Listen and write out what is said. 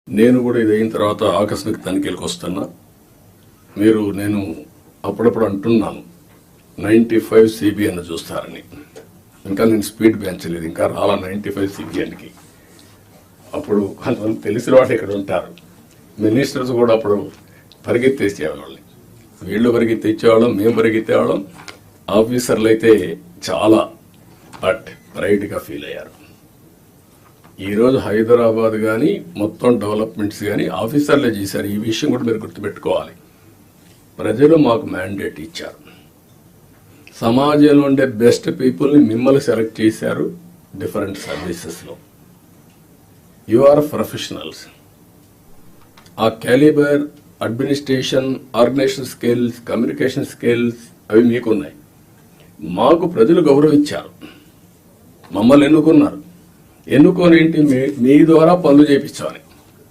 నేను కూడా ఇది అయిన తర్వాత ఆకస్మిక తనిఖీలకు వస్తున్నా. నేను అప్పుడప్పుడు అంటున్నాను 95 CBN చూస్తారని. ఇంకా నేను స్పీడ్ పెంచలేదు, ఇంకా రాలా 95 CBNకి. అప్పుడు కొంతమంది తెలిసిన వాళ్ళు ఇక్కడ ఉంటారు, మినిస్టర్స్ కూడా అప్పుడు పరిగెత్తేసేవాళ్ళని. వీళ్ళు పరిగెత్తేవాళ్ళం, మేము పరిగెత్తేవాళ్ళం. ఆఫీసర్లు అయితే చాలా ప్రైడ్గా ఫీల్ అయ్యారు. ఈరోజు హైదరాబాద్ కానీ మొత్తం డెవలప్మెంట్స్ కానీ ఆఫీసర్లే చేశారు. ఈ విషయం కూడా మీరు గుర్తుపెట్టుకోవాలి. ప్రజలు మాకు మ్యాండేట్ ఇచ్చారు. సమాజంలో ఉండే బెస్ట్ పీపుల్ని మిమ్మల్ని సెలెక్ట్ చేశారు. డిఫరెంట్ సర్వీసెస్లో యు ఆర్ ప్రొఫెషనల్స్. ఆ calibre, administration, organisation skills, communication skills అవి మీకున్నాయి. మాకు ప్రజలు గౌరవించారు, మమ్మల్ని ఎన్నుకున్నారు. ఎన్నుకొని మీ ద్వారా పనులు చేయించాలి.